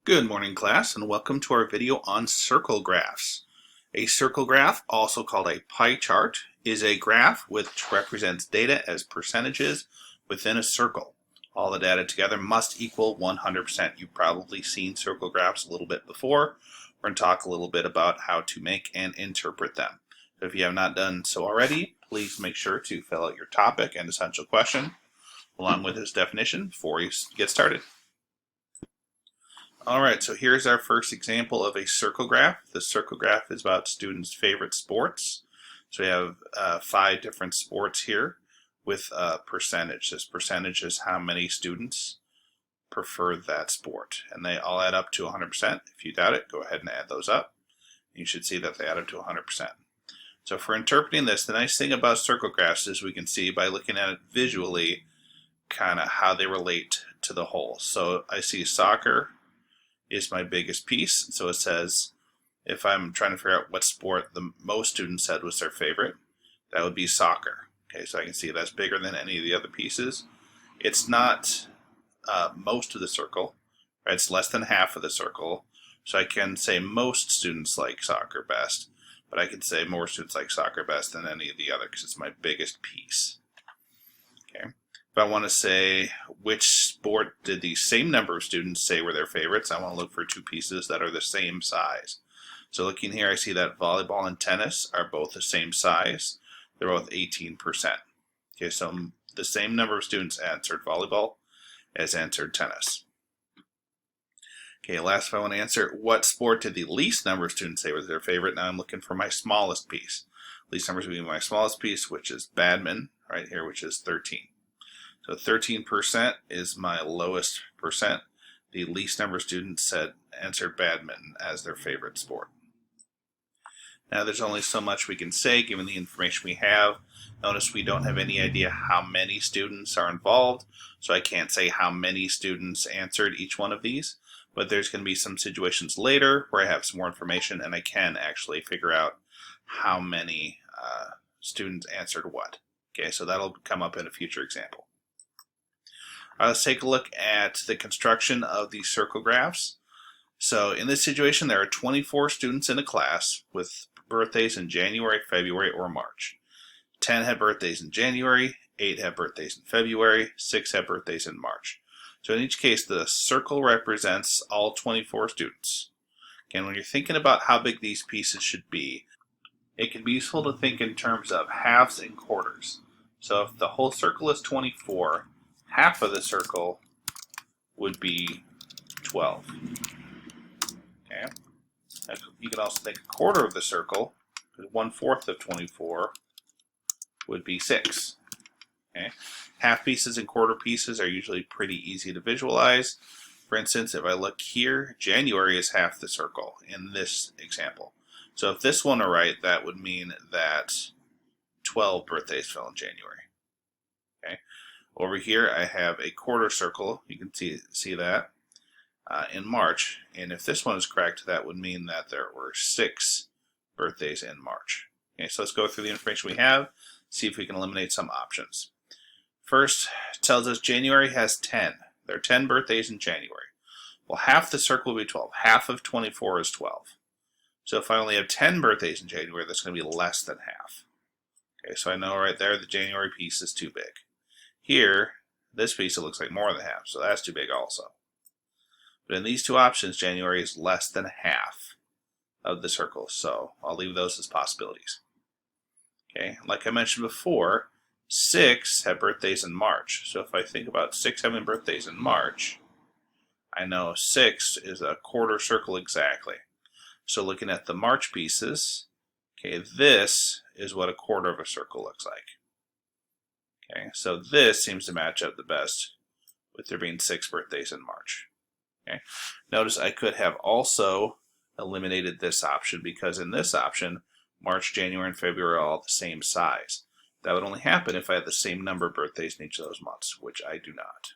Good morning, class, and welcome to our video on circle graphs. A circle graph, also called a pie chart, is a graph which represents data as percentages within a circle. All the data together must equal 100%. You've probably seen circle graphs a little bit before. We're going to talk a little bit about how to make and interpret them. So if you have not done so already, please make sure to fill out your topic and essential question along with its definition before you get started. Alright, so here's our first example of a circle graph. The circle graph is about students' favorite sports. So we have 5 different sports here with a percentage. This percentage is how many students prefer that sport. And they all add up to 100%. If you doubt it, go ahead and add those up. You should see that they add up to 100%. So for interpreting this, the nice thing about circle graphs is we can see by looking at it visually kind of how they relate to the whole. So I see soccer is my biggest piece. So it says if I'm trying to figure out what sport the most students said was their favorite, that would be soccer. Okay, so I can see that's bigger than any of the other pieces. It's not most of the circle, right? It's less than half of the circle. So I can say most students like soccer best, but I can say more students like soccer best than any of the other because it's my biggest piece. Okay. If I want to say which sport did the same number of students say were their favorites, I want to look for 2 pieces that are the same size. So looking here, I see that volleyball and tennis are both the same size. They're both 18%. Okay, so the same number of students answered volleyball as answered tennis. Okay, last, if I want to answer what sport did the least number of students say was their favorite, now I'm looking for my smallest piece. Least numbers would be my smallest piece, which is badminton, right here, which is 13. So 13% is my lowest percent. The least number of students answered badminton as their favorite sport. Now there's only so much we can say given the information we have. Notice we don't have any idea how many students are involved, so I can't say how many students answered each one of these, but there's going to be some situations later where I have some more information and I can actually figure out how many students answered what. Okay, so that'll come up in a future example. Let's take a look at the construction of these circle graphs. So in this situation, there are 24 students in a class with birthdays in January, February, or March. 10 have birthdays in January, 8 have birthdays in February, 6 have birthdays in March. So in each case, the circle represents all 24 students. Again, when you're thinking about how big these pieces should be, it can be useful to think in terms of halves and quarters. So if the whole circle is 24, half of the circle would be 12. Okay. You can also think a quarter of the circle, 1/4 of 24 would be 6. Okay. Half pieces and quarter pieces are usually pretty easy to visualize. For instance, if I look here, January is half the circle in this example. So if this one were right, that would mean that 12 birthdays fell in January. Okay. Over here, I have a quarter circle. You can see that in March. And if this one is correct, that would mean that there were 6 birthdays in March. Okay, so let's go through the information we have, see if we can eliminate some options. First, it tells us January has 10. There are 10 birthdays in January. Well, half the circle will be 12. Half of 24 is 12. So if I only have 10 birthdays in January, that's going to be less than half. Okay, so I know right there the January piece is too big. Here, this piece, it looks like more than half, so that's too big also. But in these 2 options, January is less than half of the circle, so I'll leave those as possibilities. Okay, like I mentioned before, 6 have birthdays in March. So if I think about 6 having birthdays in March, I know 6 is a quarter circle exactly. So looking at the March pieces, okay, this is what a quarter of a circle looks like. Okay, so this seems to match up the best with there being 6 birthdays in March. Okay, notice I could have also eliminated this option because in this option, March, January, and February are all the same size. That would only happen if I had the same number of birthdays in each of those months, which I do not.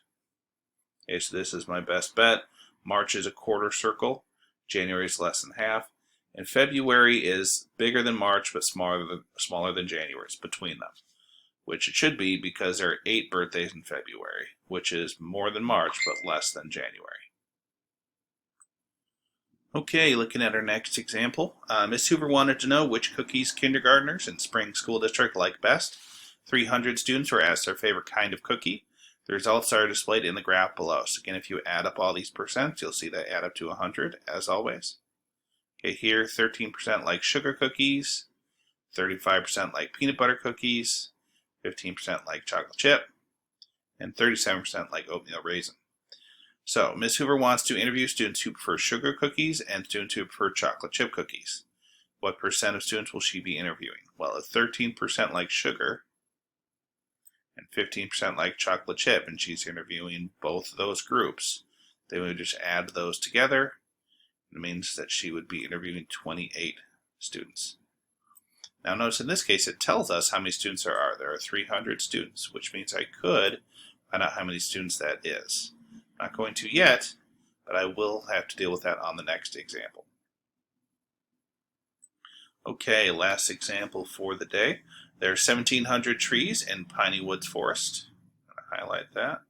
Okay, so this is my best bet. March is a quarter circle, January is less than half, and February is bigger than March but smaller than January. It's between them, which it should be because there are 8 birthdays in February, which is more than March but less than January. Okay, looking at our next example, Miss Hoover wanted to know which cookies kindergartners in Spring School District like best. 300 students were asked their favorite kind of cookie. The results are displayed in the graph below. So again, if you add up all these percents, you'll see they add up to 100, as always. Okay, here 13% like sugar cookies, 35% like peanut butter cookies, 15% like chocolate chip, and 37% like oatmeal raisin. So, Ms. Hoover wants to interview students who prefer sugar cookies and students who prefer chocolate chip cookies. What percent of students will she be interviewing? Well, if 13% like sugar and 15% like chocolate chip, and she's interviewing both of those groups, then we would just add those together. It means that she would be interviewing 28 students. Now notice in this case it tells us how many students there are. There are 300 students, which means I could find out how many students that is. Not going to yet, but I will have to deal with that on the next example. Okay, last example for the day. There are 1,700 trees in Piney Woods Forest. I'm going to highlight that.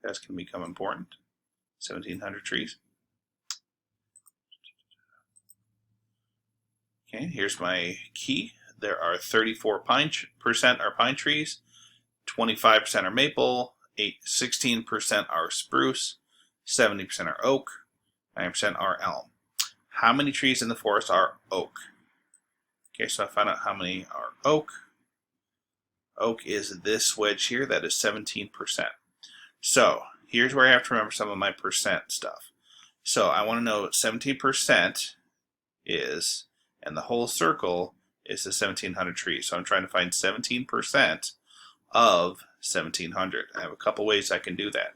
That's going to become important. 1,700 trees. Okay, here's my key. There are 34% are pine trees, 25% are maple, 16% are spruce, 70% are oak, 9% are elm. How many trees in the forest are oak? Okay, so I found out how many are oak. Oak is this wedge here, that is 17%. So here's where I have to remember some of my percent stuff. So I want to know what 17% is, and the whole circle is the 1,700 trees. So I'm trying to find 17% of 1,700. I have a couple ways I can do that.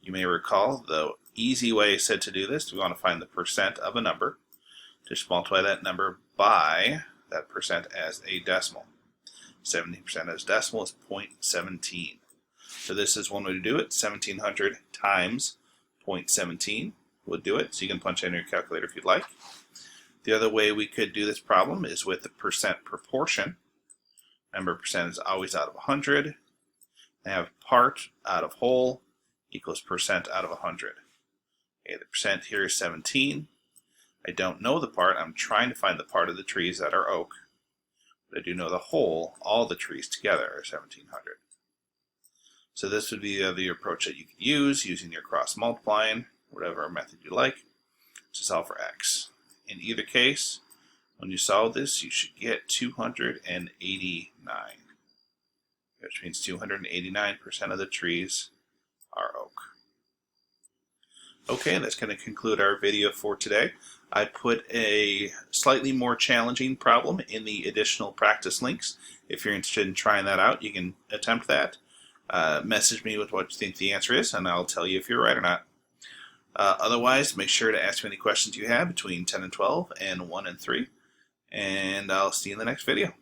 You may recall the easy way said to do this. We want to find the percent of a number. Just multiply that number by that percent as a decimal. 70% as decimal is 0.17. So this is one way to do it. 1,700 times 0.17 would do it. So you can punch in your calculator if you'd like. The other way we could do this problem is with the percent proportion. Remember, percent is always out of 100. I have part out of whole equals percent out of 100. Okay, the percent here is 17. I don't know the part. I'm trying to find the part of the trees that are oak. But I do know the whole, all the trees together are 1,700. So this would be the other approach that you could use, using your cross multiplying, whatever method you like, to solve for x. In either case, when you solve this, you should get 289, which means 289% of the trees are oak. Okay, that's going to conclude our video for today. I put a slightly more challenging problem in the additional practice links. If you're interested in trying that out, you can attempt that. Message me with what you think the answer is, and I'll tell you if you're right or not. Otherwise, make sure to ask me any questions you have between 10 and 12 and 1 and 3. And I'll see you in the next video.